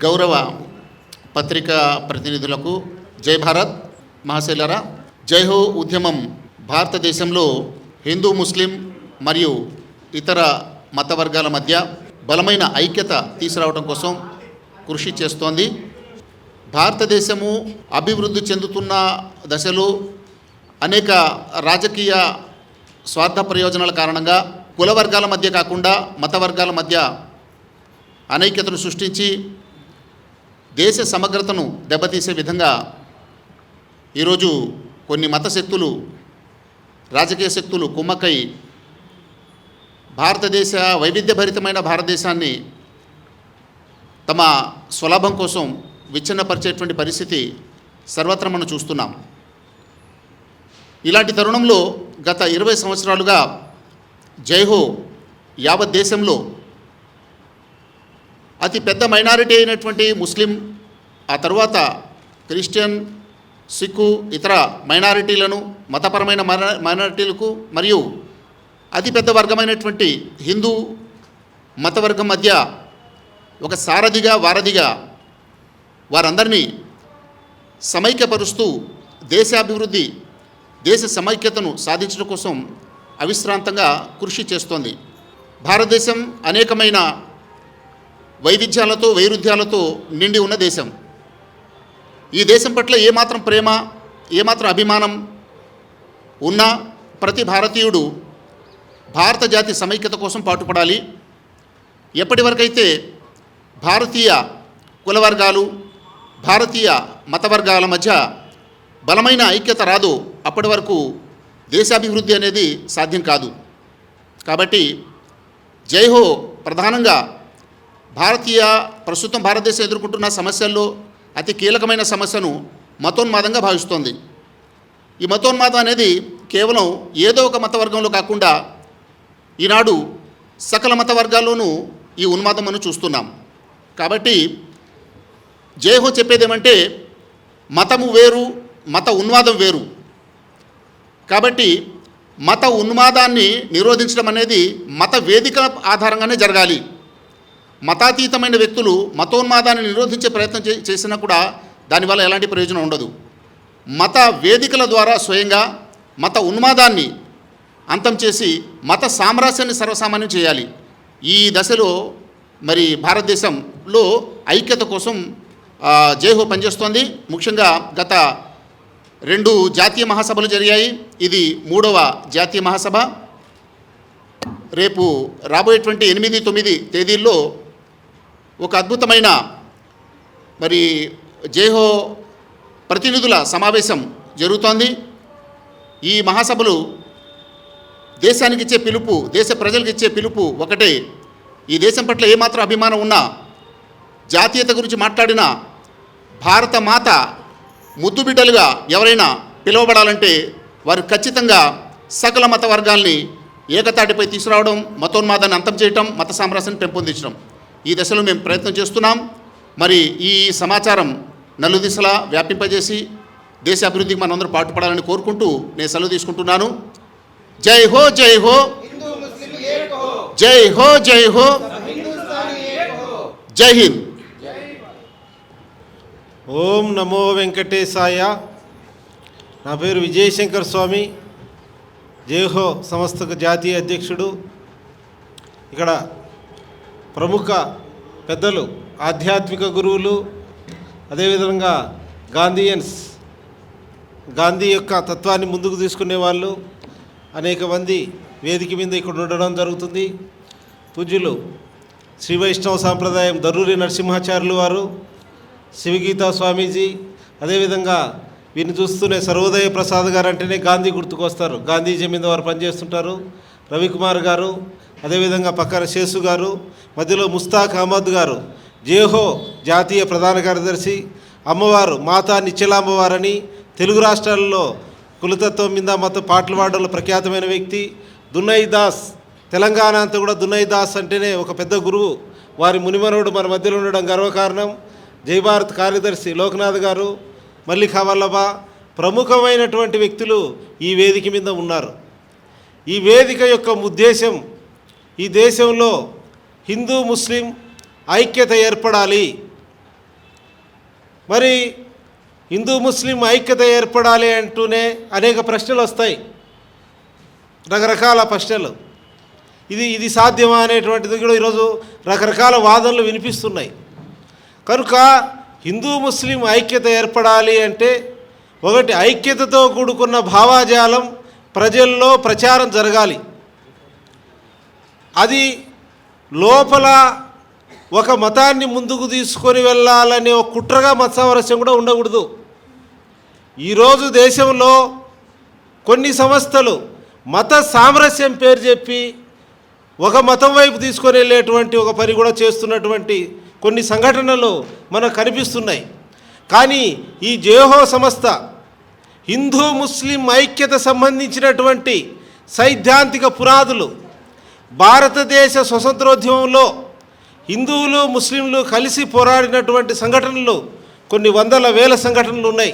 గౌరవ పత్రికా ప్రతినిధులకు జై భారత్. మహాశైలరా, జై హో ఉద్యమం భారతదేశంలో హిందూ, ముస్లిం మరియు ఇతర మత వర్గాల మధ్య బలమైన ఐక్యత తీసుకురావడం కోసం కృషి చేస్తోంది. భారతదేశము అభివృద్ధి చెందుతున్న దశలో అనేక రాజకీయ స్వార్థ ప్రయోజనాల కారణంగా కుల వర్గాల మధ్య కాకుండా మత వర్గాల మధ్య అనైక్యతను సృష్టించి దేశ సమగ్రతను దెబ్బతీసే విధంగా ఈరోజు కొన్ని మత శక్తులు, రాజకీయ శక్తులు కుమ్మక్కై భారతదేశ వైవిధ్యభరితమైన భారతదేశాన్ని తమ స్వలాభం కోసం విచ్ఛిన్నపరిచేటువంటి పరిస్థితి సర్వత్రా మనం చూస్తున్నాం. ఇలాంటి తరుణంలో గత 20 సంవత్సరాలుగా జైహో యావత్ దేశంలో అతి పెద్ద మైనారిటీ అయినటువంటి ముస్లిం, ఆ తర్వాత క్రిస్టియన్, సిక్కు, ఇతర మైనారిటీలను, మతపరమైన మైనారిటీలకు మరియు అతిపెద్ద వర్గమైనటువంటి హిందూ మతవర్గం మధ్య ఒక సారథిగా, వారధిగా వారందరినీ సమైక్యపరుస్తూ దేశాభివృద్ధి, దేశ సమైక్యతను సాధించడం కోసం అవిశ్రాంతంగా కృషి చేస్తోంది. భారతదేశం అనేకమైన వైవిధ్యాలతో, వైరుధ్యాలతో నిండి ఉన్న దేశం. ఈ దేశం పట్ల ఏమాత్రం ప్రేమ, ఏమాత్రం అభిమానం ఉన్నా ప్రతి భారతీయుడు భారత జాతి సమైక్యత కోసం పాటుపడాలి. ఎప్పటి వరకైతే భారతీయ కుల వర్గాలు, భారతీయ మత వర్గాల మధ్య బలమైన ఐక్యత రాదో అప్పటి వరకు దేశాభివృద్ధి అనేది సాధ్యం కాదు. కాబట్టి జైహో ప్రధానంగా ప్రస్తుతం భారతదేశం ఎదుర్కొంటున్న సమస్యల్లో అతి కీలకమైన సమస్యను మతోన్మాదంగా భావిస్తోంది. ఈ మతోన్మాదం అనేది కేవలం ఏదో ఒక మత వర్గంలో కాకుండా ఈనాడు సకల మత వర్గాల్లోనూ ఈ ఉన్మాదం మనం చూస్తున్నాం. కాబట్టి జైహో చెప్పేదేమంటే మతము వేరు, మత ఉన్మాదం వేరు. కాబట్టి మత ఉన్మాదాన్ని నిరోధించడం అనేది మత వేదికల ఆధారంగానే జరగాలి. మతాతీతమైన వ్యక్తులు మతోన్మాదాన్ని నిరోధించే ప్రయత్నం చేసినా కూడా దానివల్ల ఎలాంటి ప్రయోజనం ఉండదు. మత వేదికల ద్వారా స్వయంగా మత ఉన్మాదాన్ని అంతం చేసి మత సామ్రాజ్యాన్ని సర్వసామాన్యం చేయాలి. ఈ దశలో మరి భారతదేశంలో ఐక్యత కోసం జైహో పనిచేస్తోంది. ముఖ్యంగా గత 2 జాతీయ మహాసభలు జరిగాయి. ఇది 3వ జాతీయ మహాసభ. రేపు రాబోయేటువంటి 8, 9 తేదీల్లో ఒక అద్భుతమైన మరి జైహో ప్రతినిధుల సమావేశం జరుగుతోంది. ఈ మహాసభలు దేశానికి ఇచ్చే పిలుపు, దేశ ప్రజలకు ఇచ్చే పిలుపు ఒకటే. ఈ దేశం పట్ల ఏమాత్రం అభిమానం ఉన్నా, జాతీయత గురించి మాట్లాడినా, భారత మాత ముద్దుబిడ్డలుగా ఎవరైనా పిలువబడాలంటే వారు ఖచ్చితంగా సకల మత వర్గాల్ని ఏకతాటిపై తీసుకురావడం, మతోన్మాదాన్ని అంతం చేయటం, మత సామరస్యాన్ని పెంపొందించడం, ఈ దశలో మేము ప్రయత్నం చేస్తున్నాం. మరి ఈ సమాచారం నలుదిశలా వ్యాపింపజేసి దేశ అభివృద్ధికి మనందరూ పాటుపడాలని కోరుకుంటూ నేను సెలవు తీసుకుంటున్నాను. జై హో, జై హో, జై హో, జై హో, జై హింద్. ఓం నమో వెంకటేశాయ. నా పేరు విజయశంకర్ స్వామి, జైహో సంస్థకు జాతీయ అధ్యక్షుడు. ఇక్కడ ప్రముఖ పెద్దలు, ఆధ్యాత్మిక గురువులు, అదేవిధంగా గాంధీయన్స్, గాంధీ యొక్క తత్వాన్ని ముందుకు తీసుకునే వాళ్ళు అనేక మంది వేదిక మీద ఇక్కడ ఉండడం జరుగుతుంది. పూజ్యులు శ్రీ వైష్ణవ సాంప్రదాయం దర్రూరి నరసింహాచార్యులు వారు, శివగీతా స్వామీజీ, అదేవిధంగా వీరిని చూస్తూనే సర్వోదయ ప్రసాద్ గారు అంటేనే గాంధీ గుర్తుకొస్తారు. గాంధీజీ మీద వారు పనిచేస్తుంటారు. రవికుమార్ గారు, అదేవిధంగా పక్కన శేషు గారు, మధ్యలో ముస్తాక్ అహ్మద్ గారు, జైహో జాతీయ ప్రధాన కార్యదర్శి, అమ్మవారు మాతా నిశ్చలాంబవారని తెలుగు రాష్ట్రాల్లో కులతత్వం మీద మత పాటలు పాడడంలో ప్రఖ్యాతమైన వ్యక్తి. దున్నై దాస్, తెలంగాణ అంతా కూడా దున్నై దాస్ అంటేనే ఒక పెద్ద గురువు. వారి మునిమనుడు మన మధ్యలో ఉండడం గర్వకారణం. జై భారత్ కార్యదర్శి లోక్నాథ్ గారు, మల్లికా వల్లభ, ప్రముఖమైనటువంటి వ్యక్తులు ఈ వేదిక మీద ఉన్నారు. ఈ వేదిక యొక్క ఉద్దేశం ఈ దేశంలో హిందూ ముస్లిం ఐక్యత ఏర్పడాలి, మరి హిందూ ముస్లిం ఐక్యత ఏర్పడాలి అంటూనే అనేక ప్రశ్నలు వస్తాయి, రకరకాల ప్రశ్నలు. ఇది సాధ్యమా అనేటువంటిది కూడా ఈరోజు రకరకాల వాదనలు వినిపిస్తున్నాయి. కనుక హిందూ ముస్లిం ఐక్యత ఏర్పడాలి అంటే ఒకటి, ఐక్యతతో కూడుకున్న భావాజాలం ప్రజల్లో ప్రచారం జరగాలి. అది లోపల ఒక మతాన్ని ముందుకు తీసుకొని వెళ్ళాలనే ఒక కుట్రగా మత సామరస్యం కూడా ఉండకూడదు. ఈరోజు దేశంలో కొన్ని సంస్థలు మత సామరస్యం పేరు చెప్పి ఒక మతం వైపు తీసుకొని వెళ్ళేటువంటి ఒక పని కూడా చేస్తున్నటువంటి కొన్ని సంఘటనలు మనకు కనిపిస్తున్నాయి. కానీ ఈ జేహో సంస్థ హిందూ ముస్లిం ఐక్యత సంబంధించినటువంటి సైద్ధాంతిక పునాదులు, భారతదేశ స్వతంత్రోద్యమంలో హిందువులు ముస్లింలు కలిసి పోరాడినటువంటి సంఘటనలు కొన్ని వందల వేల సంఘటనలు ఉన్నాయి.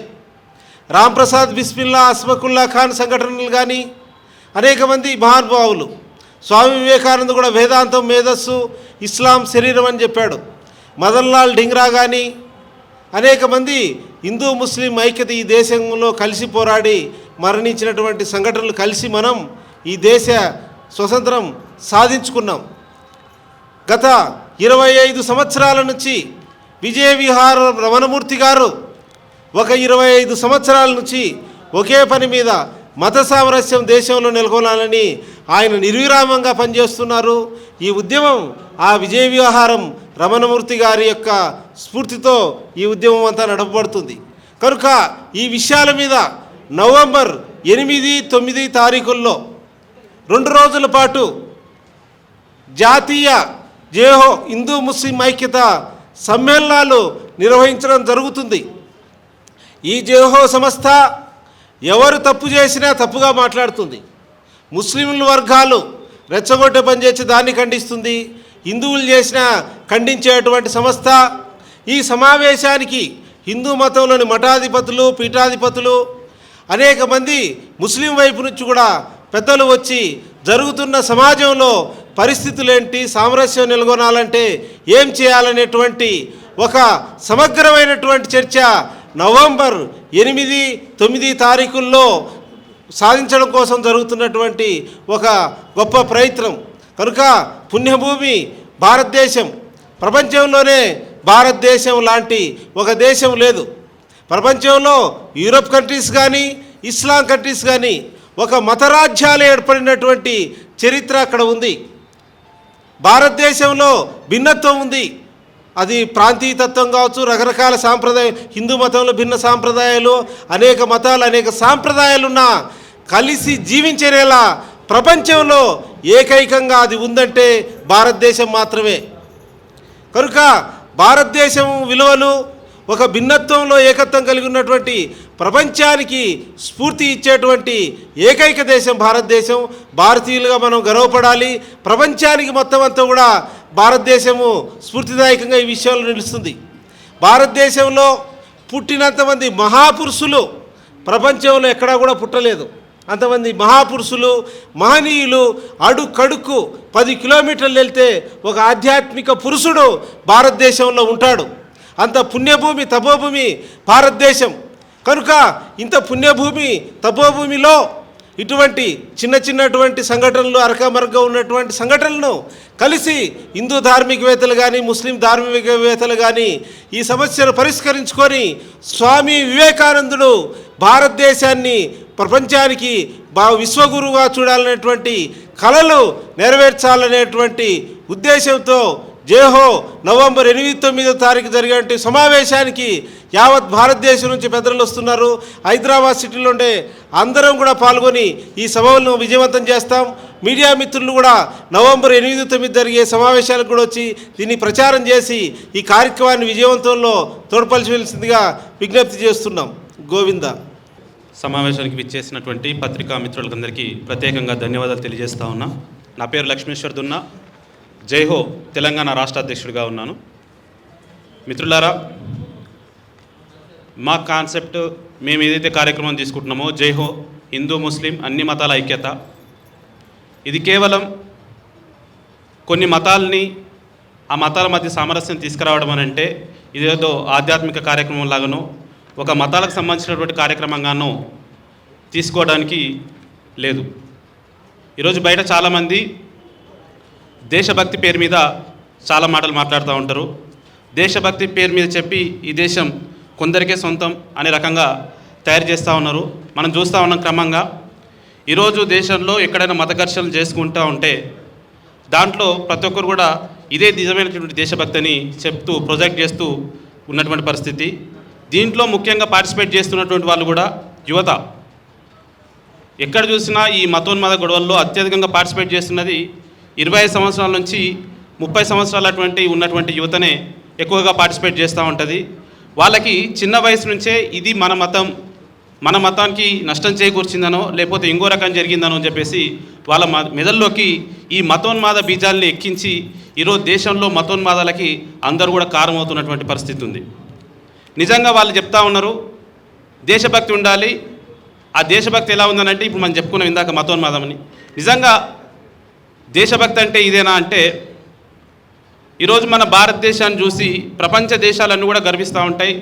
రాంప్రసాద్ బిస్మిల్లా, అస్మకుల్లా ఖాన్ సంఘటనలు కానీ, అనేక మంది మహానుభావులు, స్వామి వివేకానంద కూడా వేదాంతం మేధస్సు, ఇస్లాం శరీరం అని చెప్పాడు. మదన్లాల్ డింగ్రా కానీ అనేక మంది హిందూ ముస్లిం ఐక్యత ఈ దేశంలో కలిసి పోరాడి మరణించినటువంటి సంఘటనలు కలిసి మనం ఈ దేశ స్వతంత్రం సాధించుకున్నాం. గత 25 సంవత్సరాల నుంచి విజయ విహార రమణమూర్తి గారు ఒక 25 సంవత్సరాల నుంచి ఒకే పని మీద మత సామరస్యం దేశంలో నెలకొనాలని ఆయన నిర్విరామంగా పనిచేస్తున్నారు. ఈ ఉద్యమం ఆ విజయ విహారం రమణమూర్తి గారి యొక్క స్ఫూర్తితో ఈ ఉద్యమం అంతా నడపబడుతుంది. కనుక ఈ విషయాల మీద నవంబర్ 8, 9 తారీఖుల్లో 2 రోజుల పాటు జాతీయ జేహో హిందూ ముస్లిం ఐక్యత సమ్మేళనాలు నిర్వహించడం జరుగుతుంది. ఈ జేహో సంస్థ ఎవరు తప్పు చేసినా తప్పుగా మాట్లాడుతుంది. ముస్లింల వర్గాలు రెచ్చగొట్టే పని చేసి దాన్ని ఖండిస్తుంది, హిందువులు చేసిన ఖండించేటువంటి సంస్థ. ఈ సమావేశానికి హిందూ మతంలోని మఠాధిపతులు, పీఠాధిపతులు, అనేక మంది ముస్లిం వైపు నుంచి కూడా పెద్దలు వచ్చి జరుగుతున్న సమాజంలో పరిస్థితులేంటి, సామరస్యం నెలకొనాలంటే ఏం చేయాలనేటువంటి ఒక సమగ్రమైనటువంటి చర్చ నవంబర్ 8, 9 తారీఖుల్లో సాధించడం కోసం జరుగుతున్నటువంటి ఒక గొప్ప ప్రయత్నం. కనుక పుణ్యభూమి భారతదేశం, ప్రపంచంలోనే భారతదేశం లాంటి ఒక దేశం లేదు. ప్రపంచంలో యూరోప్ కంట్రీస్ కానీ, ఇస్లాం కంట్రీస్ కానీ ఒక మతరాజ్యాలు ఏర్పడినటువంటి చరిత్ర అక్కడ ఉంది. భారతదేశంలో భిన్నత్వం ఉంది. అది ప్రాంతీయతత్వం కావచ్చు, రకరకాల సాంప్రదాయం, హిందూ మతంలో భిన్న సాంప్రదాయాలు, అనేక మతాలు, అనేక సాంప్రదాయాలున్నా కలిసి జీవించేలా ప్రపంచంలో ఏకైకంగా అది ఉందంటే భారతదేశం మాత్రమే. కనుక భారతదేశం విలువలు ఒక భిన్నత్వంలో ఏకత్వం కలిగి ఉన్నటువంటి ప్రపంచానికి స్ఫూర్తి ఇచ్చేటువంటి ఏకైక దేశం భారతదేశం. భారతీయులుగా మనం గర్వపడాలి. ప్రపంచానికి మొత్తం అంతా కూడా భారతదేశము స్ఫూర్తిదాయకంగా ఈ విషయంలో నిలుస్తుంది. భారతదేశంలో పుట్టినంతమంది మహాపురుషులు ప్రపంచంలో ఎక్కడా కూడా పుట్టలేదు. అంతమంది మహాపురుషులు, మహనీయులు అడుక్కడుక్కు 10 కిలోమీటర్లు వెళ్తే ఒక ఆధ్యాత్మిక పురుషుడు భారతదేశంలో ఉంటాడు. అంత పుణ్యభూమి, తపోభూమి భారతదేశం. కనుక ఇంత పుణ్యభూమి, తపోభూమిలో ఇటువంటి చిన్నటువంటి సంఘటనలు, అరకమరక ఉన్నటువంటి సంఘటనలను కలిసి హిందూ ధార్మికవేత్తలు కానీ, ముస్లిం ధార్మికవేత్తలు కానీ ఈ సమస్యను పరిష్కరించుకొని స్వామి వివేకానందుడు భారతదేశాన్ని ప్రపంచానికి విశ్వగురువుగా చూడాలనేటువంటి కలలు నెరవేర్చాలనేటువంటి ఉద్దేశంతో జేహో నవంబర్ 8, 9 తారీఖు జరిగే సమావేశానికి యావత్ భారతదేశం నుంచి పెద్దలు వస్తున్నారు. హైదరాబాద్ సిటీలో ఉండే అందరం కూడా పాల్గొని ఈ సభలను విజయవంతం చేస్తాం. మీడియా మిత్రులు కూడా నవంబర్ 8, 9 జరిగే సమావేశాలకు కూడా వచ్చి దీన్ని ప్రచారం చేసి ఈ కార్యక్రమాన్ని విజయవంతంలో తోడ్పరచవలసిందిగా విజ్ఞప్తి చేస్తున్నాం. గోవింద. సమావేశానికి విచ్చేసినటువంటి పత్రికా మిత్రులందరికీ ప్రత్యేకంగా ధన్యవాదాలు తెలియజేస్తా ఉన్నా. నా పేరు లక్ష్మేశ్వర్ దున్నా, జైహో తెలంగాణ రాష్ట్ర అధ్యక్షుడిగా ఉన్నాను. మిత్రులారా, మా కాన్సెప్ట్, మేము ఏదైతే కార్యక్రమం తీసుకుంటున్నామో జైహో హిందూ ముస్లిం అన్ని మతాల ఐక్యత, ఇది కేవలం కొన్ని మతాల్ని ఆ మతాల మధ్య సామరస్యం తీసుకురావడం అని అంటే ఇదేదో ఆధ్యాత్మిక కార్యక్రమం లాగానో ఒక మతాలకు సంబంధించినటువంటి కార్యక్రమంగానో తీసుకోవడానికి లేదు. ఈరోజు బయట చాలామంది దేశభక్తి పేరు మీద చాలా మాటలు మాట్లాడుతూ ఉంటారు. దేశభక్తి పేరు మీద చెప్పి ఈ దేశం కొందరికే సొంతం అనే రకంగా తయారు చేస్తూ ఉన్నారు. మనం చూస్తూ ఉన్నాం క్రమంగా. ఈరోజు దేశంలో ఎక్కడైనా మత ఘర్షణలు చేసుకుంటూ ఉంటే దాంట్లో ప్రతి ఒక్కరు కూడా ఇదే నిజమైనటువంటి దేశభక్తి అని చెప్తూ ప్రొజెక్ట్ చేస్తూ ఉన్నటువంటి పరిస్థితి. దీంట్లో ముఖ్యంగా పార్టిసిపేట్ చేస్తున్నటువంటి వాళ్ళు కూడా యువత. ఎక్కడ చూసినా ఈ మతోన్మాద గొడవల్లో అత్యధికంగా పార్టిసిపేట్ చేస్తున్నది 25 సంవత్సరాల నుంచి 30 సంవత్సరాలటువంటి ఉన్నటువంటి యువతనే ఎక్కువగా పార్టిసిపేట్ చేస్తూ ఉంటుంది. వాళ్ళకి చిన్న వయసు నుంచే ఇది మన మతానికి నష్టం చేకూర్చిందనో లేకపోతే ఇంకో రకం జరిగిందనో అని చెప్పేసి వాళ్ళ మెదల్లోకి ఈ మతోన్మాద బీజాలని ఎక్కించి ఈరోజు దేశంలో మతోన్మాదాలకి అందరూ కూడా కారణమవుతున్నటువంటి పరిస్థితి ఉంది. నిజంగా వాళ్ళు చెప్తా ఉన్నారు దేశభక్తి ఉండాలి. ఆ దేశభక్తి ఎలా ఉందనంటే ఇప్పుడు మనం చెప్పుకున్నాం ఇందాక మతోన్మాదం అని. నిజంగా దేశభక్తి అంటే ఇదేనా అంటే ఈరోజు మన భారతదేశాన్ని చూసి ప్రపంచ దేశాలన్నీ కూడా గర్విస్తూ ఉంటాయి,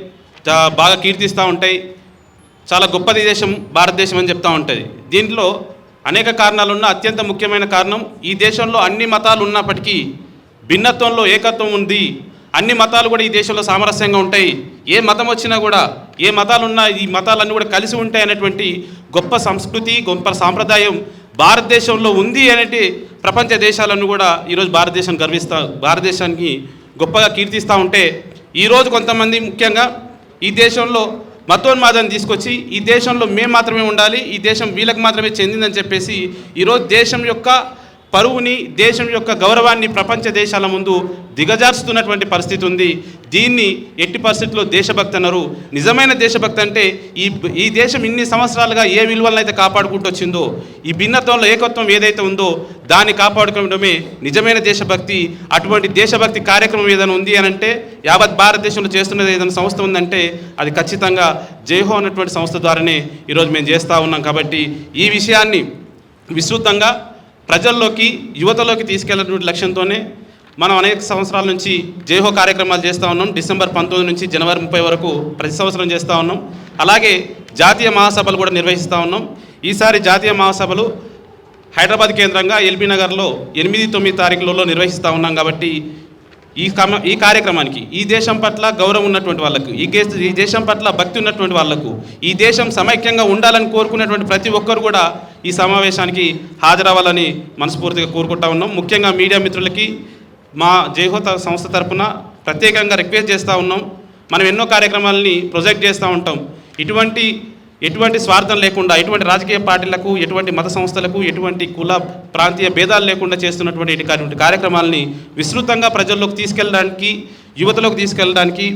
బాగా కీర్తిస్తూ ఉంటాయి. చాలా గొప్పది దేశం భారతదేశం అని చెప్తూ ఉంటుంది. దీంట్లో అనేక కారణాలున్న అత్యంత ముఖ్యమైన కారణం ఈ దేశంలో అన్ని మతాలు ఉన్నప్పటికీ భిన్నత్వంలో ఏకత్వం ఉంది. అన్ని మతాలు కూడా ఈ దేశంలో సామరస్యంగా ఉంటాయి. ఏ మతం వచ్చినా కూడా ఏ మతాలున్నా ఈ మతాలన్నీ కూడా కలిసి ఉంటాయి అనేటువంటి గొప్ప సంస్కృతి గొప్ప సాంప్రదాయం భారతదేశంలో ఉంది అనేటి ప్రపంచ దేశాలను కూడా ఈరోజు భారతదేశానికి గొప్పగా కీర్తిస్తూ ఉంటే ఈరోజు కొంతమంది ముఖ్యంగా ఈ దేశంలో మతోన్మాదాన్ని తీసుకొచ్చి ఈ దేశంలో మేము మాత్రమే ఉండాలి, ఈ దేశం వీళ్ళకి మాత్రమే చెందిందని చెప్పేసి ఈరోజు దేశం యొక్క పరువుని దేశం యొక్క గౌరవాన్ని ప్రపంచ దేశాల ముందు దిగజార్చుతున్నటువంటి పరిస్థితి ఉంది. దీన్ని ఎట్టి పరిస్థితుల్లో దేశభక్తి అన్నారు. నిజమైన దేశభక్తి అంటే ఈ దేశం ఇన్ని సంవత్సరాలుగా ఏ విలువలను అయితే కాపాడుకుంటూ వచ్చిందో ఈ భిన్నత్వంలో ఏకత్వం ఏదైతే ఉందో దాన్ని కాపాడుకోవడమే నిజమైన దేశభక్తి. అటువంటి దేశభక్తి కార్యక్రమం ఏదైనా ఉంది అని అంటే యావత్ భారతదేశంలో చేస్తున్నది ఏదైనా సంస్థ ఉందంటే అది ఖచ్చితంగా జైహో అన్నటువంటి సంస్థ ద్వారానే ఈరోజు మేము చేస్తూ ఉన్నాం. కాబట్టి ఈ విషయాన్ని విస్తృతంగా ప్రజల్లోకి యువతలోకి తీసుకెళ్లేటువంటి లక్ష్యంతోనే మనం అనేక సంవత్సరాల నుంచి జైహో కార్యక్రమాలు చేస్తూ ఉన్నాం. డిసెంబర్ 19 నుంచి జనవరి 30 వరకు ప్రతి సంవత్సరం చేస్తూ ఉన్నాం. అలాగే జాతీయ మహాసభలు కూడా నిర్వహిస్తూ ఉన్నాం. ఈసారి జాతీయ మహాసభలు హైదరాబాద్ కేంద్రంగా ఎల్బీ నగర్లో 8-9 తారీఖులలో నిర్వహిస్తూ ఉన్నాం. కాబట్టి ఈ కార్యక్రమానికి ఈ దేశం పట్ల గౌరవం ఉన్నటువంటి వాళ్ళకు ఈ దేశం పట్ల భక్తి ఉన్నటువంటి వాళ్లకు ఈ దేశం సమైక్యంగా ఉండాలని కోరుకునేటువంటి ప్రతి ఒక్కరు కూడా ఈ సమావేశానికి హాజరవ్వాలని మనస్ఫూర్తిగా కోరుకుంటా ఉన్నాం. ముఖ్యంగా మీడియా మిత్రులకి మా జైహో సంస్థ తరపున ప్రత్యేకంగా రిక్వెస్ట్ చేస్తూ ఉన్నాం. మనం ఎన్నో కార్యక్రమాలని ప్రొజెక్ట్ చేస్తూ ఉంటాం. ఎటువంటి స్వార్థం లేకుండా ఎటువంటి రాజకీయ పార్టీలకు ఎటువంటి మత సంస్థలకు ఎటువంటి కుల ప్రాంతీయ భేదాలు లేకుండా చేస్తున్నటువంటి ఇటువంటి కార్యక్రమాలని విస్తృతంగా ప్రజల్లోకి తీసుకెళ్ళడానికి యువతలోకి తీసుకెళ్ళడానికి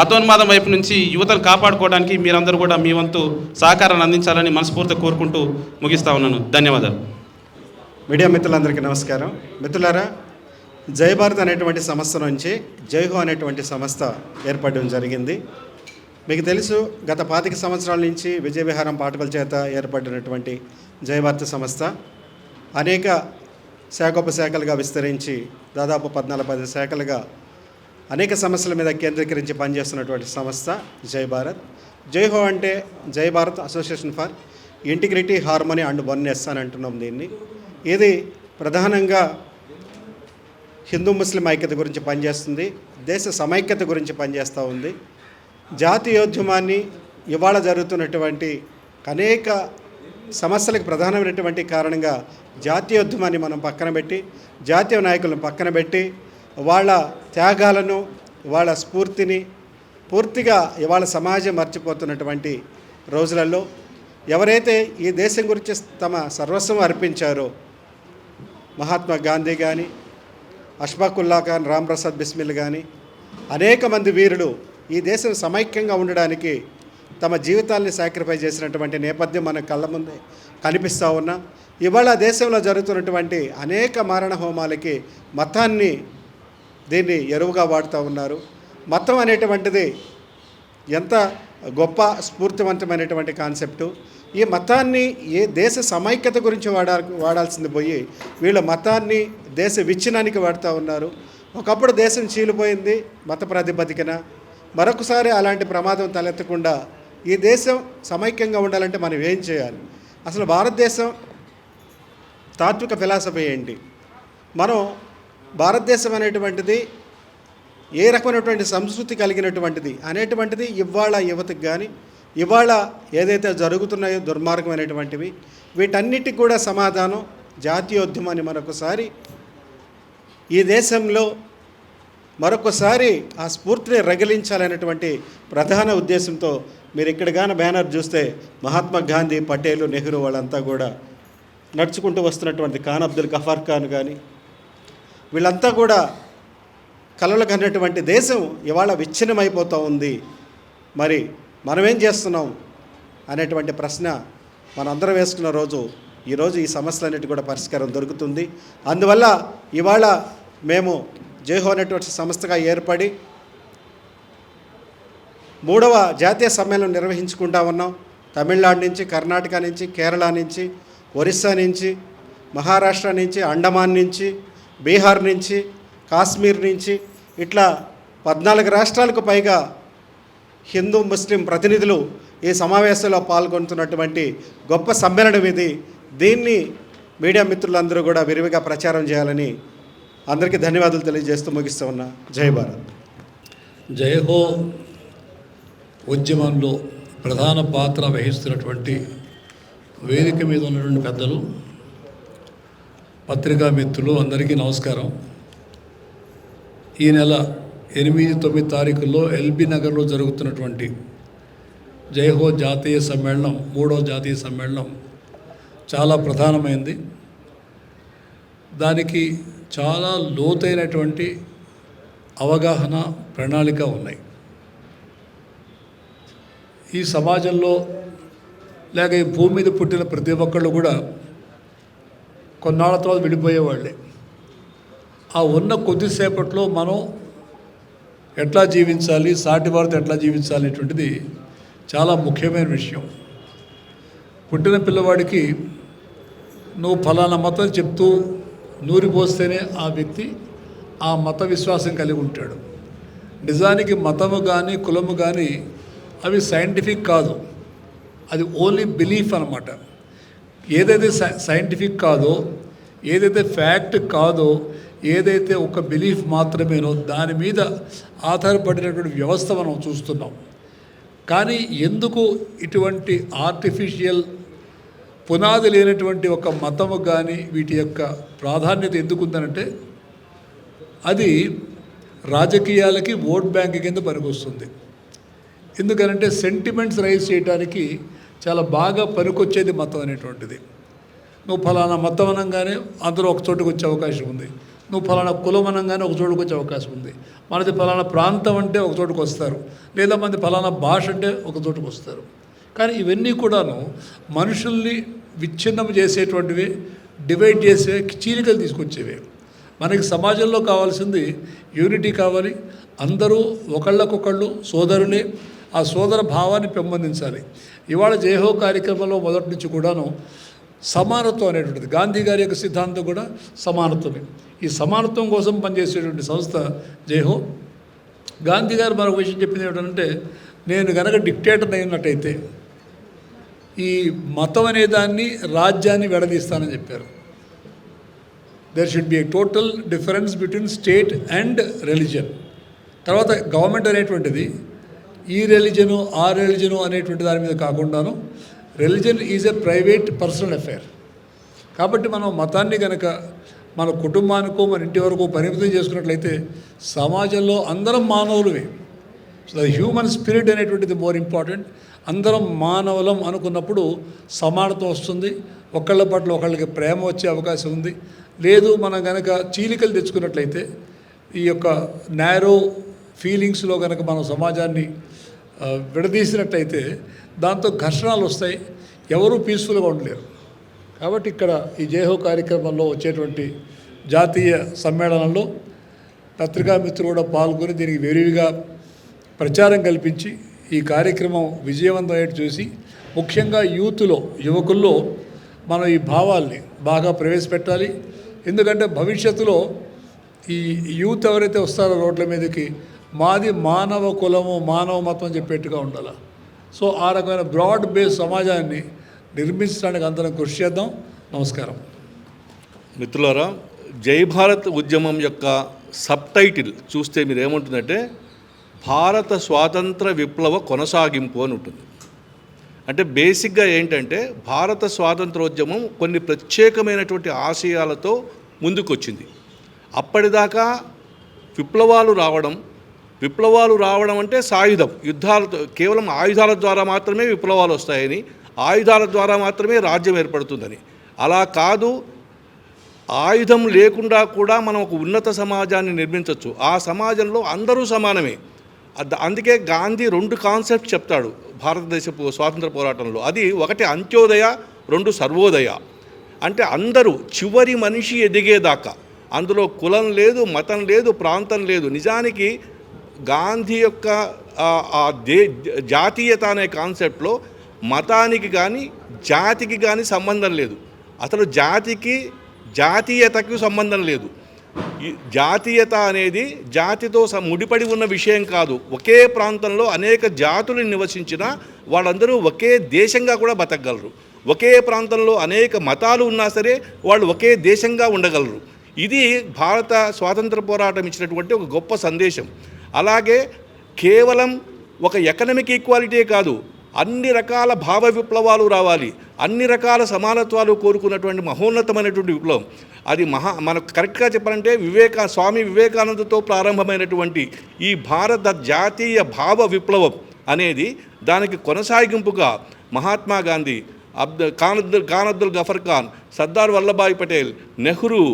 మతోన్మాదం వైపు నుంచి యువతను కాపాడుకోవడానికి మీరందరూ కూడా మీ వంతు సహకారాన్ని అందించాలని మనస్ఫూర్తిగా కోరుకుంటూ ముగిస్తా ఉన్నాను. ధన్యవాదాలు. మీడియా మిత్రులందరికీ నమస్కారం. మిత్రులారా, జై భారత్ అనేటువంటి సంస్థ నుంచి జైహో అనేటువంటి సంస్థ ఏర్పడడం జరిగింది. మీకు తెలుసు, గత 25 సంవత్సరాల నుంచి విజయవిహారం పాఠకుల చేత ఏర్పడినటువంటి జై భారత్ సంస్థ అనేక శాఖోపశాఖలుగా విస్తరించి దాదాపు 14-15 శాఖలుగా అనేక సమస్యల మీద కేంద్రీకరించి పనిచేస్తున్నటువంటి సంస్థ జై భారత్. జైహో అంటే జై Bharat association for integrity, harmony and oneness అని అంటున్నాం దీన్ని. ఇది ప్రధానంగా హిందూ ముస్లిం ఐక్యత గురించి పనిచేస్తుంది, దేశ సమైక్యత గురించి పనిచేస్తూ ఉంది. జాతీయోద్యమాన్ని ఇవాళ జరుగుతున్నటువంటి అనేక సమస్యలకు ప్రధానమైనటువంటి కారణంగా జాతీయోద్యమాన్ని మనం పక్కన పెట్టి జాతీయ నాయకులను పక్కన పెట్టి వాళ్ళ త్యాగాలను వాళ్ళ స్ఫూర్తిని పూర్తిగా ఇవాళ సమాజం మర్చిపోతున్నటువంటి రోజులలో ఎవరైతే ఈ దేశం గురించి తమ సర్వస్వం అర్పించారో మహాత్మా గాంధీ కానీ, అష్ఫాకుల్లా ఖాన్, రాంప్రసాద్ బిస్మిల్ కానీ అనేక మంది వీరులు ఈ దేశం సమైక్యంగా ఉండడానికి తమ జీవితాల్ని సాక్రిఫైస్ చేసినటువంటి నేపథ్యం మన కళ్ళ ముందే కనిపిస్తూ ఉన్నా. ఇవాళ దేశంలో జరుగుతున్నటువంటి అనేక మారణ హోమాలకి మతాన్ని దీన్ని ఎరువుగా వాడుతూ ఉన్నారు. మతం అనేటువంటిది ఎంత గొప్ప స్ఫూర్తివంతమైనటువంటి కాన్సెప్టు. ఈ మతాన్ని ఏ దేశ సమైక్యత గురించి వాడాల్సింది పోయి వీళ్ళ మతాన్ని దేశ విచ్ఛిన్నానికి వాడుతూ ఉన్నారు. ఒకప్పుడు దేశం చీలిపోయింది మత ప్రాతిపదికన. మరొకసారి అలాంటి ప్రమాదం తలెత్తకుండా ఈ దేశం సమైక్యంగా ఉండాలంటే మనం ఏం చేయాలి? అసలు భారతదేశం తాత్విక ఫిలాసఫీ ఏంటి? మనం భారతదేశం అనేటువంటిది ఏ రకమైనటువంటి సంస్కృతి కలిగినటువంటిది అనేటువంటిది ఇవాళ యువతకు కానీ, ఇవాళ ఏదైతే జరుగుతున్నాయో దుర్మార్గమైనటువంటివి, వీటన్నిటికి కూడా సమాధానం జాతీయోద్యమాన్ని మరొకసారి ఈ దేశంలో మరొకసారి ఆ స్ఫూర్తిని రగిలించాలనేటువంటి ప్రధాన ఉద్దేశంతో మీరు ఇక్కడగాన బ్యానర్ చూస్తే మహాత్మా గాంధీ, పటేలు, నెహ్రూ వాళ్ళంతా కూడా నడుచుకుంటూ వస్తున్నటువంటి ఖాన్ అబ్దుల్ గఫార్ ఖాన్ కానీ వీళ్ళంతా కూడా కలలు కన్నటువంటి దేశం ఇవాళ విచ్ఛిన్నమైపోతూ ఉంది. మరి మనమేం చేస్తున్నాం అనేటువంటి ప్రశ్న మనందరం వేసుకున్న రోజు ఈరోజు ఈ సమస్యలన్నిటి కూడా పరిష్కారం దొరుకుతుంది. అందువల్ల ఇవాళ మేము జైహో అనేటువంటి సంస్థగా ఏర్పడి 3వ జాతీయ సమ్మేళనం నిర్వహించుకుంటా ఉన్నాం. తమిళనాడు నుంచి, కర్ణాటక నుంచి, కేరళ నుంచి, ఒరిస్సా నుంచి, మహారాష్ట్ర నుంచి, అండమాన్ నుంచి, బీహార్ నుంచి, కాశ్మీర్ నుంచి ఇట్లా 14 రాష్ట్రాలకు పైగా హిందూ ముస్లిం ప్రతినిధులు ఈ సమావేశంలో పాల్గొంటున్నటువంటి గొప్ప సమ్మేళనం ఇది. దీన్ని మీడియా మిత్రులందరూ కూడా విరివిగా ప్రచారం చేయాలని అందరికీ ధన్యవాదాలు తెలియజేస్తూ ముగిస్తూ ఉన్నా. జై భారత్. జైహో ఉద్యమంలో ప్రధాన పాత్ర వహిస్తున్నటువంటి వేదిక మీద ఉన్నటువంటి పెద్దలు, పత్రికా మిత్రులు అందరికీ నమస్కారం. ఈ నెల 8-9 తారీఖుల్లో ఎల్బీ నగర్లో జరుగుతున్నటువంటి జైహో జాతీయ సమ్మేళనం, 3వ జాతీయ సమ్మేళనం చాలా ప్రధానమైంది. దానికి చాలా లోతైనటువంటి అవగాహన, ప్రణాళిక ఉన్నాయి. ఈ సమాజంలో లేక ఈ భూమి మీద పుట్టిన ప్రతి ఒక్కళ్ళు కూడా కొన్నాళ్ళ తర్వాత విడిపోయేవాళ్ళే. ఆ ఉన్న కొద్దిసేపట్లో మనం ఎట్లా జీవించాలి, సాటి వారితో ఎట్లా జీవించాలి అనేటువంటిది చాలా ముఖ్యమైన విషయం. పుట్టిన పిల్లవాడికి నువ్వు ఫలానా మతం చెప్తూ నూరిపోస్తేనే ఆ వ్యక్తి ఆ మత విశ్వాసం కలిగి ఉంటాడు. నిజానికి మతము కానీ కులము కానీ అవి సైంటిఫిక్ కాదు, అది ఓన్లీ బిలీఫ్ అన్నమాట. ఏదైతే సైంటిఫిక్ కాదో, ఏదైతే ఫ్యాక్ట్ కాదో, ఏదైతే ఒక బిలీఫ్ మాత్రమేనో దాని మీద ఆధారపడినటువంటి వ్యవస్థ మనం చూస్తున్నాం. కానీ ఎందుకు ఇటువంటి ఆర్టిఫిషియల్ పునాది లేనటువంటి ఒక మతము కానీ వీటి యొక్క ప్రాధాన్యత ఎందుకు ఉందనంటే అది రాజకీయాలకి ఓట్ బ్యాంక్ కింద పనికొస్తుంది. ఎందుకనంటే సెంటిమెంట్స్ రైజ్ చేయడానికి చాలా బాగా పనికొచ్చేది మతం అనేటువంటిది. నువ్వు ఫలానా మతం అనగానే అందరూ ఒక చోటుకు వచ్చే అవకాశం ఉంది. నువ్వు ఫలానా కులం అనగానే ఒక చోటుకు వచ్చే అవకాశం ఉంది. మనది ఫలానా ప్రాంతం అంటే ఒక చోటుకు వస్తారు, లేదా మంది ఫలానా భాష అంటే ఒక చోటుకు వస్తారు. కానీ ఇవన్నీ కూడాను మనుషుల్ని విచ్ఛిన్నం చేసేటువంటివి, డివైడ్ చేసే, చీలికలు తీసుకొచ్చేవి. మనకి సమాజంలో కావాల్సింది యూనిటీ కావాలి. అందరూ ఒకళ్ళకొకళ్ళు సోదరులే. ఆ సోదర భావాన్ని పెంపొందించాలి. ఇవాళ జైహో కార్యక్రమంలో మొదటి నుంచి కూడాను సమానత్వం అనేటువంటిది, గాంధీ గారి యొక్క సిద్ధాంతం కూడా సమానత్వమే. ఈ సమానత్వం కోసం పనిచేసేటువంటి సంస్థ జైహో. గాంధీ గారు మరొక విషయం చెప్పింది ఏమిటంటే, నేను కనుక డిక్టేటర్ అయినట్టయితే ఈ మతం అనే దాన్ని, రాజ్యాన్ని విడదీస్తానని చెప్పారు. There should be a total difference between state and religion. తర్వాత గవర్నమెంట్ అనేటువంటిది ఈ రిలీజను ఆ రిలీజను అనేటువంటి దాని మీద కాకుండాను religion is a private personal affair. కాబట్టి మనం మతాన్ని కనుక మన కుటుంబానికో మన ఇంటి వరకు పరిమితం చేసుకున్నట్లయితే సమాజంలో అందరం మానవులమే. సో ద హ్యూమన్ స్పిరిట్ అనేటువంటిది మోర్ ఇంపార్టెంట్. అందరం మానవులం అనుకున్నప్పుడు సమానత్వం వస్తుంది. ఒకళ్ళ పట్ల ఒకళ్ళకి ప్రేమ వచ్చే అవకాశం ఉంది. లేదు మనం కనుక చీలికలు తెచ్చుకున్నట్లయితే ఈ యొక్క నేరో ఫీలింగ్స్లో కనుక మనం సమాజాన్ని విడదీసినట్లయితే దాంతో ఘర్షణలు వస్తాయి, ఎవరూ పీస్ఫుల్గా ఉండలేరు. కాబట్టి ఇక్కడ ఈ జైహో కార్యక్రమంలో వచ్చేటువంటి జాతీయ సమ్మేళనంలో పత్రికా మిత్రులు కూడా పాల్గొని దీనికి విరివిగా ప్రచారం కల్పించి ఈ కార్యక్రమం విజయవంతమయ్యేట్టు చూసి, ముఖ్యంగా యువకుల్లో మనం ఈ భావాల్ని బాగా ప్రవేశపెట్టాలి. ఎందుకంటే భవిష్యత్తులో ఈ యూత్ ఎవరైతే వస్తారో రోడ్ల మీదకి మాది మానవ కులము మానవ మతం అని చెప్పేట్టుగా ఉండాలి. సో ఆ రకమైన బ్రాడ్ బేస్ సమాజాన్ని నిర్మించడానికి అందరం కృషి చేద్దాం. నమస్కారం. మిత్రులారా, జై భారత్ ఉద్యమం యొక్క సబ్ టైటిల్ చూస్తే మీరు ఏముంటుందంటే భారత స్వాతంత్ర విప్లవ కొనసాగింపు అని ఉంటుంది. అంటే బేసిక్గా ఏంటంటే భారత స్వాతంత్రోద్యమం కొన్ని ప్రత్యేకమైనటువంటి ఆశయాలతో ముందుకొచ్చింది. అప్పటిదాకా విప్లవాలు రావడం అంటే సాయుధం, యుద్ధాలతో, కేవలం ఆయుధాల ద్వారా మాత్రమే విప్లవాలు వస్తాయని, ఆయుధాల ద్వారా మాత్రమే రాజ్యం ఏర్పడుతుందని. అలా కాదు, ఆయుధం లేకుండా కూడా మనం ఒక ఉన్నత సమాజాన్ని నిర్మించవచ్చు. ఆ సమాజంలో అందరూ సమానమే. అందుకే గాంధీ 2 కాన్సెప్ట్స్ చెప్తాడు భారతదేశపు స్వాతంత్ర పోరాటంలో. అది ఒకటి అంత్యోదయ, 2 సర్వోదయ. అంటే అందరూ చివరి మనిషి ఎదిగేదాకా, అందులో కులం లేదు, మతం లేదు, ప్రాంతం లేదు. నిజానికి గాంధీ యొక్క జాతీయత అనే కాన్సెప్ట్లో మతానికి కానీ జాతికి కానీ సంబంధం లేదు. అసలు జాతీయతకు సంబంధం లేదు. జాతీయత అనేది జాతితో ముడిపడి ఉన్న విషయం కాదు. ఒకే ప్రాంతంలో అనేక జాతులు నివసించినా వాళ్ళందరూ ఒకే దేశంగా కూడా బతకగలరు. ఒకే ప్రాంతంలో అనేక మతాలు ఉన్నా సరే వాళ్ళు ఒకే దేశంగా ఉండగలరు. ఇది భారత స్వాతంత్ర పోరాటం ఇచ్చినటువంటి ఒక గొప్ప సందేశం. అలాగే కేవలం ఒక ఎకనమిక్ ఈక్వాలిటీ కాదు, అన్ని రకాల భావ విప్లవాలు రావాలి, అన్ని రకాల సమానత్వాలు కోరుకున్నటువంటి మహోన్నతమైనటువంటి విప్లవం. అది మనకు కరెక్ట్గా చెప్పాలంటే స్వామి వివేకానందతో ప్రారంభమైనటువంటి ఈ భారత జాతీయ భావ విప్లవం అనేది దానికి కొనసాగింపుగా మహాత్మా గాంధీ, ఖాన్ అబ్దుల్ గఫర్ ఖాన్, సర్దార్ వల్లభాయ్ పటేల్, నెహ్రూ,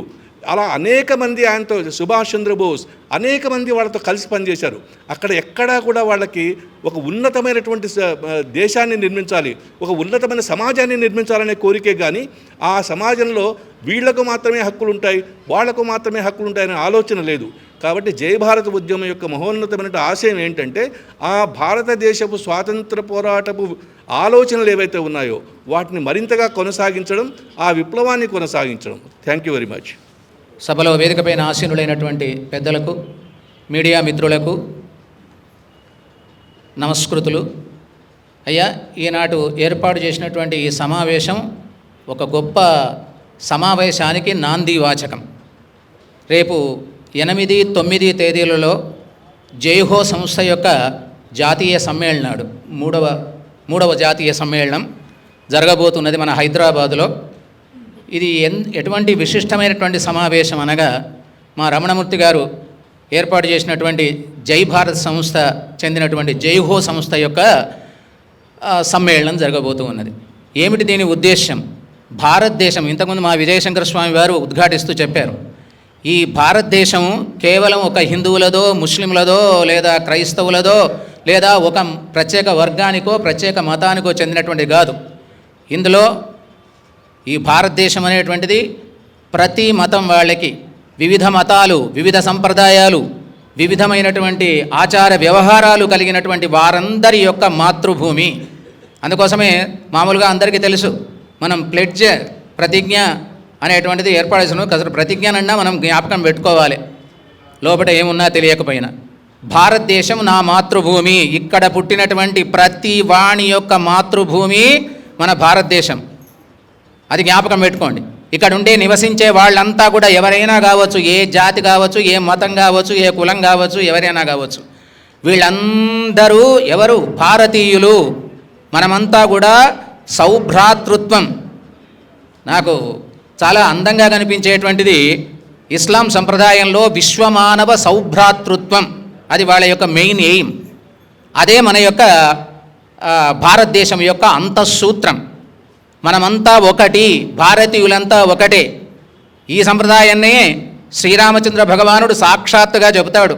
అలా అనేక మంది, ఆయనతో సుభాష్ చంద్రబోస్, అనేక మంది వాళ్ళతో కలిసి పనిచేశారు. అక్కడ ఎక్కడా కూడా వాళ్ళకి ఒక ఉన్నతమైనటువంటి దేశాన్ని నిర్మించాలి, ఒక ఉన్నతమైన సమాజాన్ని నిర్మించాలనే కోరికే కానీ ఆ సమాజంలో వీళ్లకు మాత్రమే హక్కులు ఉంటాయి, వాళ్లకు మాత్రమే హక్కులు ఉంటాయనే ఆలోచన లేదు. కాబట్టి జై భారత ఉద్యమం యొక్క మహోన్నతమైన ఆశయం ఏంటంటే ఆ భారతదేశపు స్వాతంత్ర పోరాటపు ఆలోచనలు ఏవైతే ఉన్నాయో వాటిని మరింతగా కొనసాగించడం, ఆ విప్లవాన్ని కొనసాగించడం. Thank you very much. సభలో వేదికపైన ఆసీనులైనటువంటి పెద్దలకు, మీడియా మిత్రులకు నమస్కృతులు. అయ్యా, ఈనాడు ఏర్పాటు చేసినటువంటి ఈ సమావేశం ఒక గొప్ప సమావేశానికి నాంది వాచకం. రేపు 8, 9 తేదీలలో జైహో సంస్థ యొక్క జాతీయ సమ్మేళనాడు, మూడవ జాతీయ సమ్మేళనం జరగబోతున్నది మన హైదరాబాదులో. ఇది ఎటువంటి విశిష్టమైనటువంటి సమావేశం అనగా మా రమణమూర్తి గారు ఏర్పాటు చేసినటువంటి జై భారత్ సంస్థ చెందినటువంటి జైహో సంస్థ యొక్క సమ్మేళనం జరగబోతూ ఉన్నది. ఏమిటి దీని ఉద్దేశం? భారతదేశం, ఇంతకుముందు మా విజయశంకర స్వామి వారు ఉద్ఘాటిస్తూ చెప్పారు, ఈ భారతదేశం కేవలం ఒక హిందువులదో, ముస్లింలదో, లేదా క్రైస్తవులదో, లేదా ఒక ప్రత్యేక వర్గానికో ప్రత్యేక మతానికో చెందినటువంటిది కాదు. ఇందులో ఈ భారతదేశం అనేటువంటిది ప్రతి మతం వాళ్ళకి, వివిధ మతాలు, వివిధ సంప్రదాయాలు, వివిధమైనటువంటి ఆచార వ్యవహారాలు కలిగినటువంటి వారందరి యొక్క మాతృభూమి. అందుకోసమే మామూలుగా అందరికీ తెలుసు, మనం ప్రతిజ్ఞ అనేటువంటిది ఏర్పాటు చేస్తున్నాం. అసలు ప్రతిజ్ఞనన్నా మనం జ్ఞాపకం పెట్టుకోవాలి, లోపల ఏమున్నా తెలియకపోయినా. భారతదేశం నా మాతృభూమి, ఇక్కడ పుట్టినటువంటి ప్రతి వాణి యొక్క మాతృభూమి మన భారతదేశం. అది జ్ఞాపకం పెట్టుకోండి. ఇక్కడ ఉండే నివసించే వాళ్ళంతా కూడా ఎవరైనా కావచ్చు, ఏ జాతి కావచ్చు, ఏ మతం కావచ్చు, ఏ కులం కావచ్చు, ఎవరైనా కావచ్చు, వీళ్ళందరూ ఎవరు? భారతీయులు. మనమంతా కూడా సౌభ్రాతృత్వం. నాకు చాలా అందంగా కనిపించేటువంటిది ఇస్లాం సంప్రదాయంలో విశ్వమానవ సౌభ్రాతృత్వం, అది వాళ్ళ యొక్క మెయిన్ ఎయిమ్. అదే మన యొక్క భారతదేశం యొక్క అంతఃసూత్రం. మనమంతా ఒకటి, భారతీయులంతా ఒకటే. ఈ సంప్రదాయాన్నే శ్రీరామచంద్ర భగవానుడు సాక్షాత్తుగా చెబుతాడు,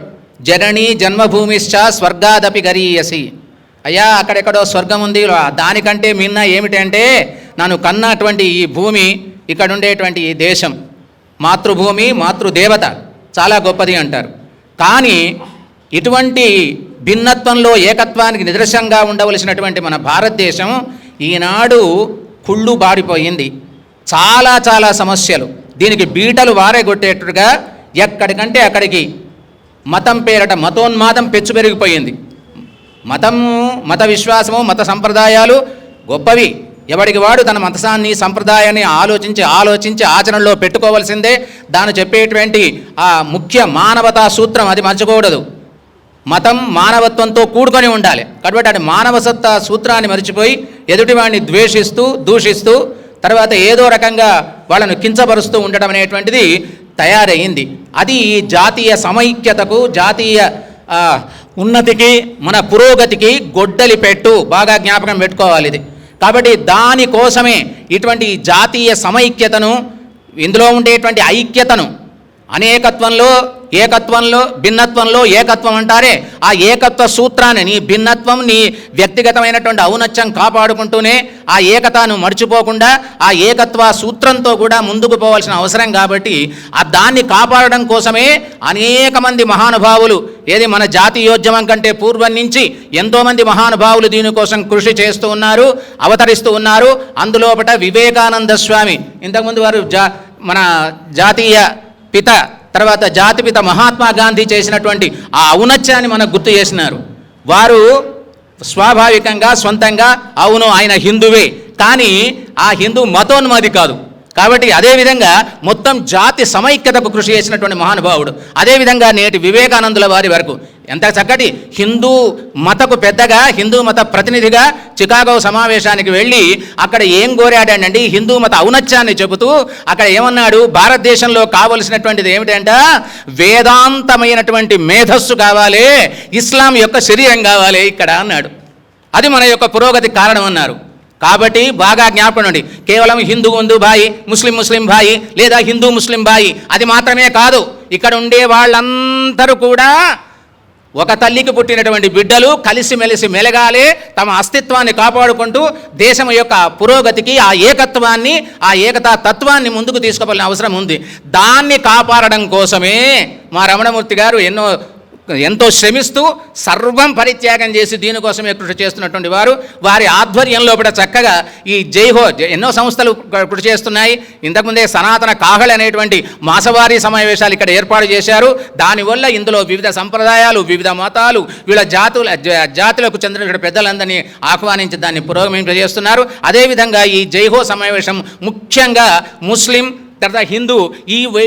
జననీ జన్మభూమిశ్చ స్వర్గాదపి గరీయసి. అయ్యా, అక్కడెక్కడో స్వర్గం ఉంది, దానికంటే మిన్న ఏమిటంటే నన్ను కన్నటువంటి ఈ భూమి, ఇక్కడ ఉండేటువంటి ఈ దేశం, మాతృభూమి, మాతృదేవత చాలా గొప్పది అంటారు. కానీ ఇటువంటి భిన్నత్వంలో ఏకత్వానికి నిదర్శనంగా ఉండవలసినటువంటి మన భారతదేశం ఈనాడు కుళ్ళు బాడిపోయింది. చాలా చాలా సమస్యలు, దీనికి బీటలు వారేగొట్టేట్టుగా ఎక్కడికంటే అక్కడికి మతం పేరట మతోన్మాదం పెచ్చు పెరిగిపోయింది. మత విశ్వాసము, మత సంప్రదాయాలు గొప్పవి. ఎవడికి వాడు తన మతసాన్ని, సంప్రదాయాన్ని ఆలోచించి ఆచరణలో పెట్టుకోవాల్సిందే. దాన్ని చెప్పేటువంటి ఆ ముఖ్య మానవతా సూత్రం అది మర్చిపోకూడదు. మతం మానవత్వంతో కూడుకొని ఉండాలి. కాబట్టి అది మానవసత్తా సూత్రాన్ని మర్చిపోయి ఎదుటివాడిని ద్వేషిస్తూ, దూషిస్తూ, తర్వాత ఏదో రకంగా వాళ్ళను కించపరుస్తూ ఉండడం అనేటువంటిది తయారయ్యింది. అది జాతీయ సమైక్యతకు, జాతీయ ఉన్నతికి, మన పురోగతికి గొడ్డలి పెట్టు. బాగా జ్ఞాపకం పెట్టుకోవాలి ఇది. కాబట్టి దానికోసమే ఇటువంటి జాతీయ సమైక్యతను, ఇందులో ఉండేటువంటి ఐక్యతను, అనేకత్వంలో ఏకత్వంలో భిన్నత్వంలో ఏకత్వం అంటారే, ఆ ఏకత్వ సూత్రాన్ని, నీ భిన్నత్వం, నీ వ్యక్తిగతమైనటువంటి ఔన్నత్యం కాపాడుకుంటూనే ఆ ఏకతను మర్చిపోకుండా ఆ ఏకత్వ సూత్రంతో కూడా ముందుకు పోవాల్సిన అవసరం. కాబట్టి దాన్ని కాపాడడం కోసమే అనేక మంది మహానుభావులు, ఏది మన జాతీయోద్యమం కంటే పూర్వం నుంచి ఎంతోమంది మహానుభావులు దీనికోసం కృషి చేస్తూ ఉన్నారు, అవతరిస్తూ ఉన్నారు. అందులోపట వివేకానంద స్వామి, ఇంతకుముందు వారు మన జాతీయ పిత, తర్వాత జాతిపిత మహాత్మా గాంధీ చేసినటువంటి ఆ ఔన్నత్యాన్ని మనకు గుర్తు చేసినారు. వారు స్వాభావికంగా సొంతంగా అవును ఆయన హిందువే, కానీ ఆ హిందూ మతోన్మాది కాదు. కాబట్టి అదేవిధంగా మొత్తం జాతి సమైక్యతకు కృషి చేసినటువంటి మహానుభావుడు. అదేవిధంగా నేటి వివేకానందుల వారి వరకు ఎంత చక్కటి హిందూ మతకు పెద్దగా, హిందూ మత ప్రతినిధిగా చికాగో సమావేశానికి వెళ్ళి అక్కడ ఏం కోరాడండి, హిందూ మత ఔన్నత్యాన్ని చెబుతూ అక్కడ ఏమన్నాడు, భారతదేశంలో కావలసినటువంటిది ఏమిటంటే వేదాంతమైనటువంటి మేధస్సు కావాలి, ఇస్లాం యొక్క శరీరం కావాలి ఇక్కడ అన్నాడు. అది మన యొక్క పురోగతి కారణం అన్నారు. కాబట్టి బాగా జ్ఞాపకం ఉండి, కేవలం హిందూ భాయి, ముస్లిం భాయి, లేదా హిందూ ముస్లిం భాయి అది మాత్రమే కాదు. ఇక్కడ ఉండే వాళ్ళందరూ కూడా ఒక తల్లికి పుట్టినటువంటి బిడ్డలు, కలిసిమెలిసి మెలగాలి, తమ అస్తిత్వాన్ని కాపాడుకుంటూ దేశం యొక్క పురోగతికి ఆ ఏకత్వాన్ని, ఆ ఏకతా తత్వాన్ని ముందుకు తీసుకుపోవాల్సిన అవసరం ఉంది. దాన్ని కాపాడడం కోసమే మా రమణమూర్తి గారు ఎంతో శ్రమిస్తూ సర్వం పరిత్యాగం చేసి దీనికోసమే కృషి చేస్తున్నటువంటి వారు. వారి ఆధ్వర్యంలో కూడా చక్కగా ఈ జైహో ఎన్నో సంస్థలు కృషి చేస్తున్నాయి. ఇంతకుముందే సనాతన కాహళ అనేటువంటి మాసవారీ సమావేశాలు ఇక్కడ ఏర్పాటు చేశారు. దానివల్ల ఇందులో వివిధ సంప్రదాయాలు, వివిధ మతాలు, వీళ్ళ జాతులకు చెందిన పెద్దలందరినీ ఆహ్వానించి దాన్ని పురోగమింపజేస్తున్నారు. అదేవిధంగా ఈ జైహో సమావేశం ముఖ్యంగా ముస్లిం తర్వాత హిందూ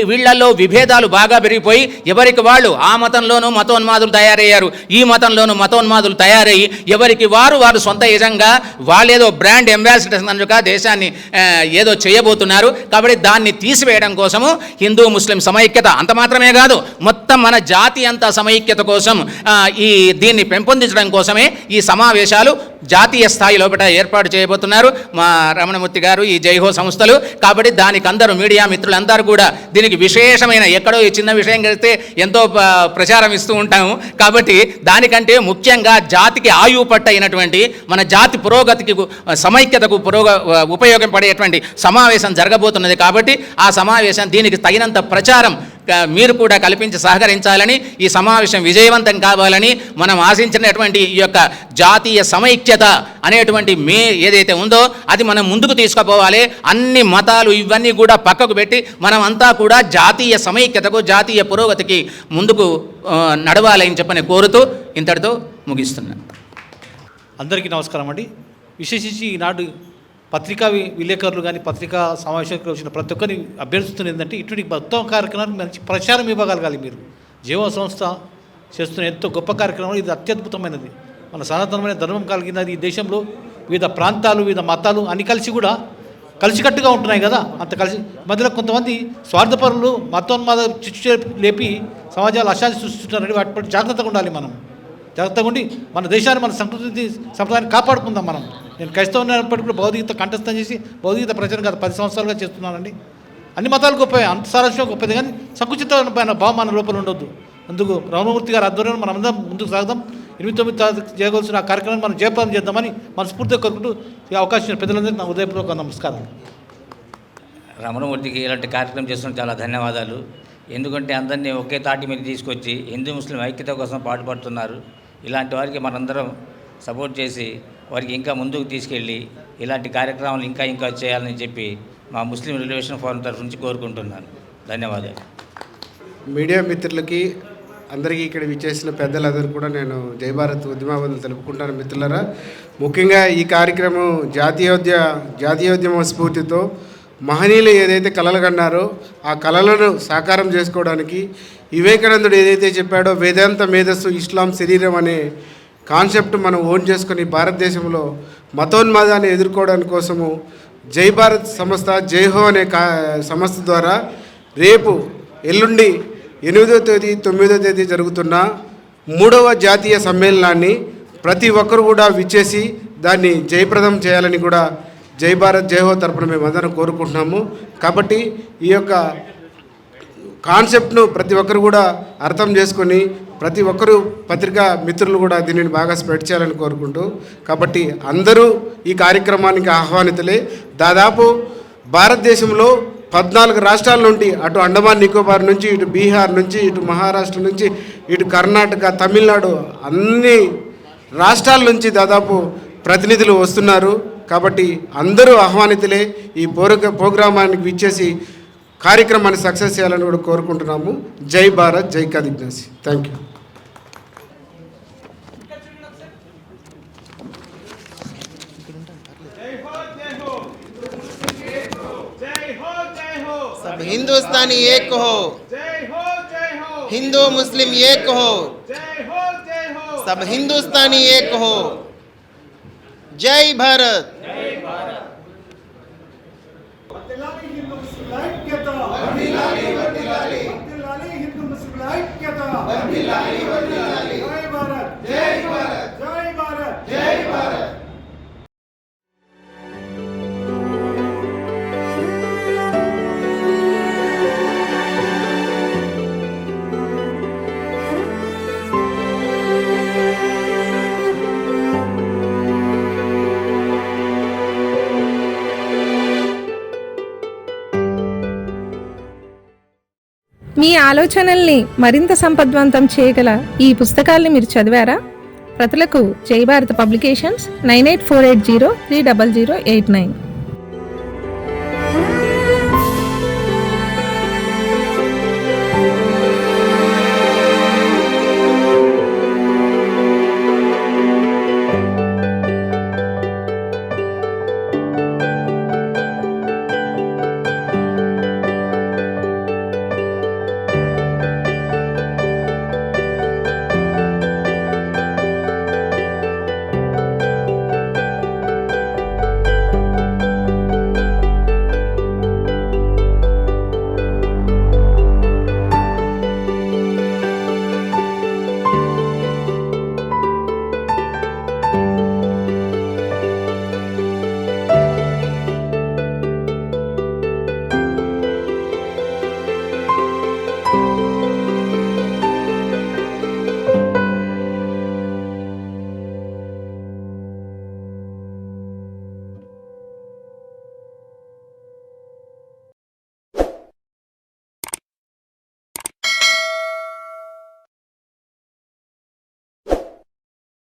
వీళ్లలో విభేదాలు బాగా పెరిగిపోయి ఎవరికి వాళ్ళు ఆ మతంలోనూ మతోన్మాదులు తయారయ్యారు, ఈ మతంలోనూ మతోన్మాదులు తయారయ్యి ఎవరికి వారు సొంత యజంగా వాళ్ళేదో బ్రాండ్ అంబాసిడర్స్ కనుక దేశాన్ని ఏదో చేయబోతున్నారు. కాబట్టి దాన్ని తీసివేయడం కోసము హిందూ ముస్లిం సమైక్యత అంత మాత్రమే కాదు, మొత్తం మన జాతి అంతా సమైక్యత కోసం దీన్ని పెంపొందించడం కోసమే ఈ సమావేశాలు జాతీయ స్థాయి లోపల ఏర్పాటు చేయబోతున్నారు మా రమణమూర్తి గారు, ఈ జైహో సంస్థలు. కాబట్టి దానికి అందరూ మీడియా మిత్రులందరూ కూడా దీనికి విశేషమైన, ఎక్కడో ఈ చిన్న విషయం కలిస్తే ఎంతో ప్రచారం ఇస్తూ ఉంటాము. కాబట్టి దానికంటే ముఖ్యంగా జాతికి ఆయువు పట్టైనటువంటి మన జాతి పురోగతికి, సమైక్యతకు ఉపయోగపడేటువంటి సమావేశం జరగబోతున్నది. కాబట్టి ఆ సమావేశం దీనికి తగినంత ప్రచారం మీరు కూడా కల్పించి సహకరించాలని, ఈ సమావేశం విజయవంతం కావాలని, మనం ఆశించినటువంటి ఈ యొక్క జాతీయ సమైక్యత అనేటువంటి ఏదైతే ఉందో అది మనం ముందుకు తీసుకుపోవాలి. అన్ని మతాలు ఇవన్నీ కూడా పక్కకు పెట్టి మనం అంతా కూడా జాతీయ సమైక్యతకు, జాతీయ పురోగతికి ముందుకు నడవాలని చెప్పని కోరుతూ ఇంతటితో ముగిస్తున్నాను. అందరికీ నమస్కారం అండి. విశేషించి ఈనాడు పత్రికా విలేకరులు కానీ పత్రికా సమావేశానికి వచ్చిన ప్రతి ఒక్కరిని అభ్యర్థిస్తుంది ఏంటంటే ఇటువంటి మొత్తం కార్యక్రమానికి మంచి ప్రచారం ఇవ్వగలగాలి. మీరు జీవ సంస్థ చేస్తున్న ఎంతో గొప్ప కార్యక్రమం, ఇది అత్యద్భుతమైనది. మన సనాతనమైన ధర్మం కలిగినది ఈ దేశంలో. వివిధ ప్రాంతాలు, వివిధ మతాలు అన్ని కలిసి కూడా కలిసికట్టుగా ఉంటున్నాయి కదా. అంత కలిసి మధ్యలో కొంతమంది స్వార్థపరులు మతోన్మాద చిచ్చు లేపి సమాజాలు అశాంతి సృష్టిస్తున్నారని వాటి జాగ్రత్తగా ఉండాలి. మనం జాగ్రత్తగా ఉండి మన దేశాన్ని, మన సంస్కృతి సంప్రదాయాన్ని కాపాడుకుందాం. మనం నేను క్రైస్తవున్నప్పటికీ కూడా భౌతికత కంఠస్థం చేసి భౌతికత ప్రచారం గత 10 సంవత్సరాలుగా చేస్తున్నానండి. అన్ని మతాలు గొప్పవి, అంత సారాంశం గొప్పది, కానీ సంకుచితమైన భావం మన లోపల ఉండొద్దు. అందుకు రమణమూర్తి గారి ఆధ్వర్యంలో మనం అందరం ముందుకు సాగుదాం. 8-9 తారీఖు చేయవలసిన ఆ కార్యక్రమాన్ని మనం జయప్రదం చేద్దామని మనస్ఫూర్తిగా కోరుకుంటూ ఈ అవకాశం ఇచ్చిన పెద్దలందరికీ నా ఉదయపూర్వక నమస్కారం. రమణమూర్తికి ఇలాంటి కార్యక్రమం చేస్తున్న చాలా ధన్యవాదాలు. ఎందుకంటే అందరినీ ఒకే తాటి మీద తీసుకొచ్చి హిందూ ముస్లిం ఐక్యత కోసం పాటుపడుతున్నారు. ఇలాంటి వారికి మనందరం సపోర్ట్ చేసి వారికి ఇంకా ముందుకు తీసుకెళ్ళి ఇలాంటి కార్యక్రమాలు ఇంకా చేయాలని చెప్పి మా ముస్లిం రిలేషన్ ఫోరం తరఫు నుంచి కోరుకుంటున్నాను. ధన్యవాదాలు. మీడియా మిత్రులకి అందరికీ ఇక్కడ విచ్చేసిన పెద్దలందరూ కూడా నేను జై భారత్ ఉద్యమావందనలు తెలుపుకుంటాను. మిత్రులారా, ముఖ్యంగా ఈ కార్యక్రమం జాతీయోద్యమ స్ఫూర్తితో మహనీయులు ఏదైతే కలలు కన్నారో ఆ కలలను సాకారం చేసుకోవడానికి వివేకానందుడు ఏదైతే చెప్పాడో వేదాంత మేధస్సు ఇస్లాం శరీరం అనే కాన్సెప్ట్ మనం ఓన్ చేసుకొని భారతదేశంలో మతోన్మాదాన్ని ఎదుర్కోవడానికి కోసము జై భారత్ సంస్థ జైహో అనే సంస్థ ద్వారా రేపు ఎల్లుండి 8వ తేదీ 9వ తేదీ జరుగుతున్న 3వ జాతీయ సమ్మేళనాన్ని ప్రతి ఒక్కరు కూడా విచ్చేసి దాన్ని జయప్రదం చేయాలని కూడా జై భారత్ జైహో తరపున మేమందరం కోరుకుంటున్నాము. కాబట్టి ఈ యొక్క కాన్సెప్ట్ను ప్రతి ఒక్కరు కూడా అర్థం చేసుకొని ప్రతి ఒక్కరు పత్రికా మిత్రులు కూడా దీనిని బాగా స్ప్రెడ్ చేయాలని కోరుకుంటూ, కాబట్టి అందరూ ఈ కార్యక్రమానికి ఆహ్వానితులే. దాదాపు భారతదేశంలో 14 రాష్ట్రాల నుండి, అటు అండమాన్ నికోబార్ నుంచి, ఇటు బీహార్ నుంచి, ఇటు మహారాష్ట్ర నుంచి, ఇటు కర్ణాటక, తమిళనాడు అన్ని రాష్ట్రాల నుంచి దాదాపు ప్రతినిధులు వస్తున్నారు. కాబట్టి అందరూ ఆహ్వానితులే. ఈ ప్రోగ్రామానికి విచ్చేసి కార్యక్రమాన్ని సక్సెస్ చేయాలని కూడా కోరుకుంటున్నాము. జై భారత్, జై కాదిగ్నాసి. Thank you. सब हिंदुस्तानी एक हो, हिंदू मुस्लिम एक हो, सब हिंदुस्तानी एक हो. जय भारत. మీ ఆలోచనల్ని మరింత సంపద్వంతం చేయగల ఈ పుస్తకాల్ని మీరు చదివారా? ప్రతులకు జై భారత్ పబ్లికేషన్స్ 9848030089.